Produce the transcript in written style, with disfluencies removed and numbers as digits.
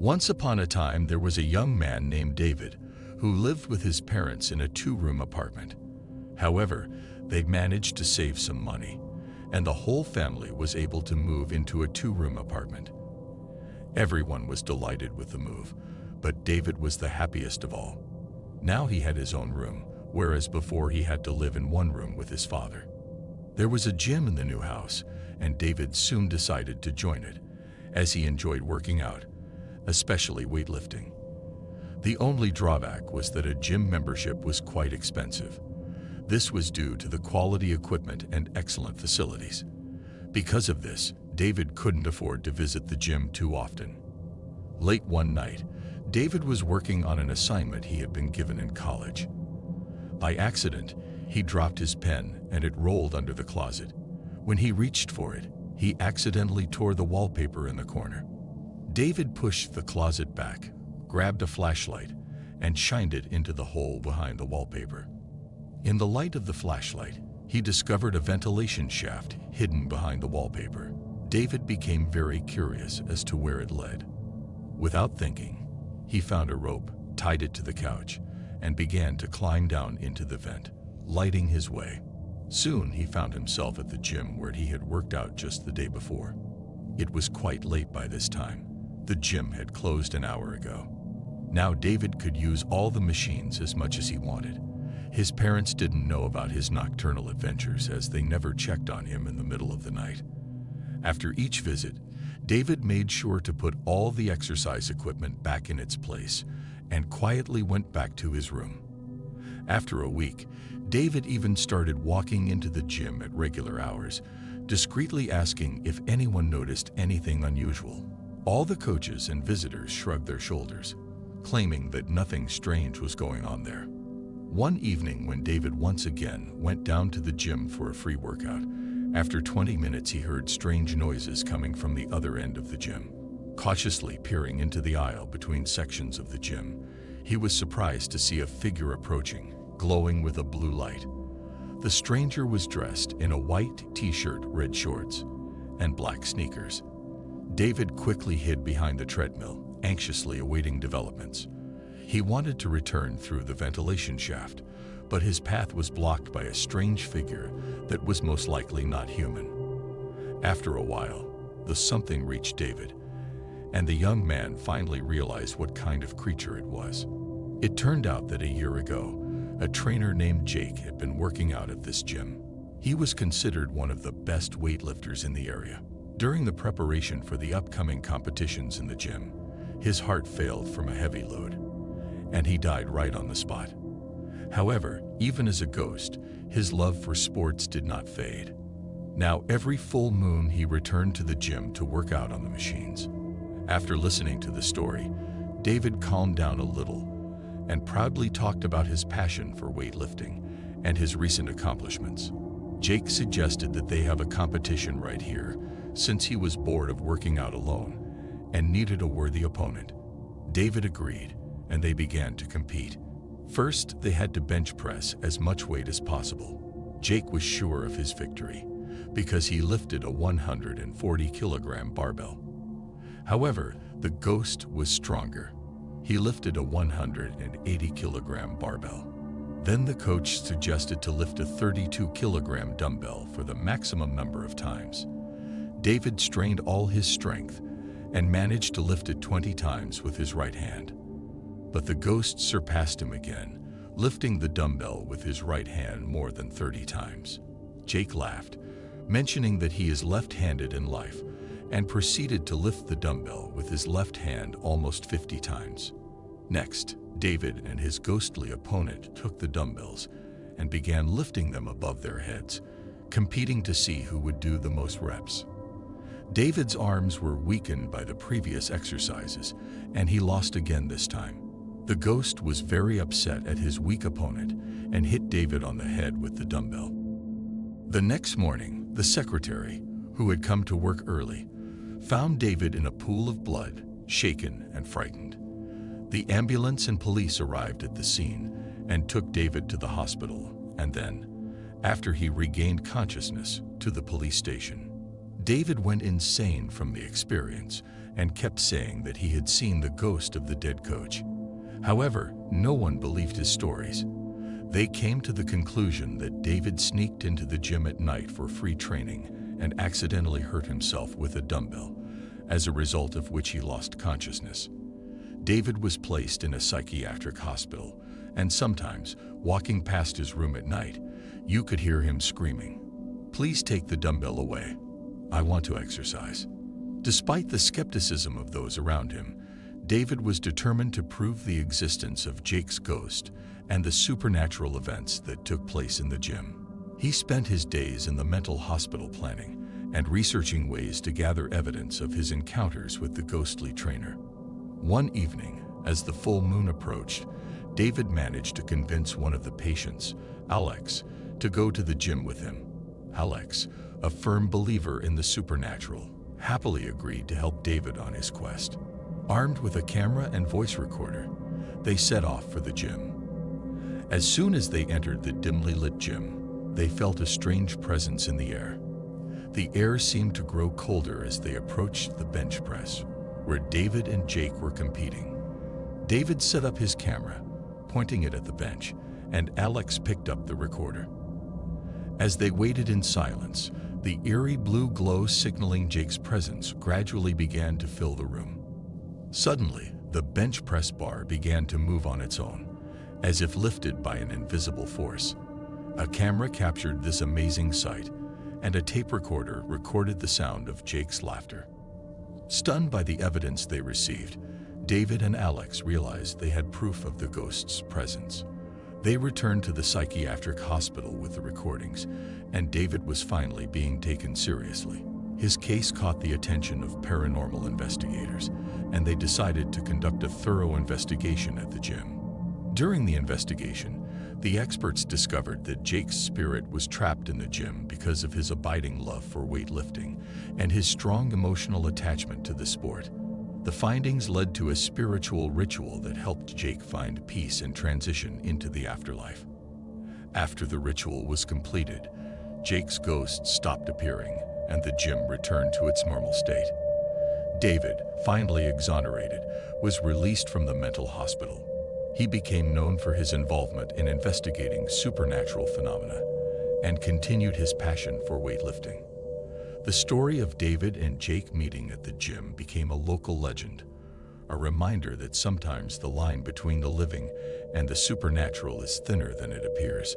Once upon a time, there was a young man named David who lived with his parents in a two-room apartment. However, they managed to save some money, and the whole family was able to move into a two-room apartment. Everyone was delighted with the move, but David was the happiest of all. Now he had his own room, whereas before he had to live in one room with his father. There was a gym in the new house, and David soon decided to join it, as he enjoyed working out, especially weightlifting. The only drawback was that a gym membership was quite expensive. This was due to the quality equipment and excellent facilities. Because of this, David couldn't afford to visit the gym too often. Late one night, David was working on an assignment he had been given in college. By accident, he dropped his pen and it rolled under the closet. When he reached for it, he accidentally tore the wallpaper in the corner. David pushed the closet back, grabbed a flashlight, and shined it into the hole behind the wallpaper. In the light of the flashlight, he discovered a ventilation shaft hidden behind the wallpaper. David became very curious as to where it led. Without thinking, he found a rope, tied it to the couch, and began to climb down into the vent, lighting his way. Soon he found himself at the gym where he had worked out just the day before. It was quite late by this time. The gym had closed an hour ago. Now David could use all the machines as much as he wanted. His parents didn't know about his nocturnal adventures as they never checked on him in the middle of the night. After each visit, David made sure to put all the exercise equipment back in its place and quietly went back to his room. After a week, David even started walking into the gym at regular hours, discreetly asking if anyone noticed anything unusual. All the coaches and visitors shrugged their shoulders, claiming that nothing strange was going on there. One evening, when David once again went down to the gym for a free workout, after 20 minutes he heard strange noises coming from the other end of the gym. Cautiously peering into the aisle between sections of the gym, he was surprised to see a figure approaching, glowing with a blue light. The stranger was dressed in a white t-shirt, red shorts, and black sneakers. David quickly hid behind the treadmill, anxiously awaiting developments. He wanted to return through the ventilation shaft, but his path was blocked by a strange figure that was most likely not human. After a while, the something reached David, and the young man finally realized what kind of creature it was. It turned out that a year ago, a trainer named Jake had been working out at this gym. He was considered one of the best weightlifters in the area. During the preparation for the upcoming competitions in the gym, his heart failed from a heavy load, and he died right on the spot. However, even as a ghost, his love for sports did not fade. Now, every full moon, he returned to the gym to work out on the machines. After listening to the story, David calmed down a little and proudly talked about his passion for weightlifting and his recent accomplishments. Jake suggested that they have a competition right here, since he was bored of working out alone and needed a worthy opponent. David agreed, and they began to compete. First, they had to bench press as much weight as possible. Jake was sure of his victory because he lifted a 140-kilogram barbell. However, the ghost was stronger. He lifted a 180-kilogram barbell. Then the coach suggested to lift a 32-kilogram dumbbell for the maximum number of times. David strained all his strength and managed to lift it 20 times with his right hand. But the ghost surpassed him again, lifting the dumbbell with his right hand more than 30 times. Jake laughed, mentioning that he is left-handed in life, and proceeded to lift the dumbbell with his left hand almost 50 times. Next, David and his ghostly opponent took the dumbbells and began lifting them above their heads, competing to see who would do the most reps. David's arms were weakened by the previous exercises, and he lost again this time. The ghost was very upset at his weak opponent and hit David on the head with the dumbbell. The next morning, the secretary, who had come to work early, found David in a pool of blood, shaken and frightened. The ambulance and police arrived at the scene and took David to the hospital, and then, after he regained consciousness, to the police station. David went insane from the experience and kept saying that he had seen the ghost of the dead coach. However, no one believed his stories. They came to the conclusion that David sneaked into the gym at night for free training and accidentally hurt himself with a dumbbell, as a result of which he lost consciousness. David was placed in a psychiatric hospital, and sometimes, walking past his room at night, you could hear him screaming, "Please take the dumbbell away. I want to exercise." Despite the skepticism of those around him, David was determined to prove the existence of Jake's ghost and the supernatural events that took place in the gym. He spent his days in the mental hospital planning and researching ways to gather evidence of his encounters with the ghostly trainer. One evening, as the full moon approached, David managed to convince one of the patients, Alex, to go to the gym with him. Alex, a firm believer in the supernatural, happily agreed to help David on his quest. Armed with a camera and voice recorder, they set off for the gym. As soon as they entered the dimly lit gym, they felt a strange presence in the air. The air seemed to grow colder as they approached the bench press, where David and Jake were competing. David set up his camera, pointing it at the bench, and Alex picked up the recorder. As they waited in silence, the eerie blue glow signaling Jake's presence gradually began to fill the room. Suddenly, the bench press bar began to move on its own, as if lifted by an invisible force. A camera captured this amazing sight, and a tape recorder recorded the sound of Jake's laughter. Stunned by the evidence they received, David and Alex realized they had proof of the ghost's presence. They returned to the psychiatric hospital with the recordings, and David was finally being taken seriously. His case caught the attention of paranormal investigators, and they decided to conduct a thorough investigation at the gym. During the investigation, the experts discovered that Jake's spirit was trapped in the gym because of his abiding love for weightlifting and his strong emotional attachment to the sport. The findings led to a spiritual ritual that helped Jake find peace and transition into the afterlife. After the ritual was completed, Jake's ghost stopped appearing, and the gym returned to its normal state. David, finally exonerated, was released from the mental hospital. He became known for his involvement in investigating supernatural phenomena and continued his passion for weightlifting. The story of David and Jake meeting at the gym became a local legend, a reminder that sometimes the line between the living and the supernatural is thinner than it appears.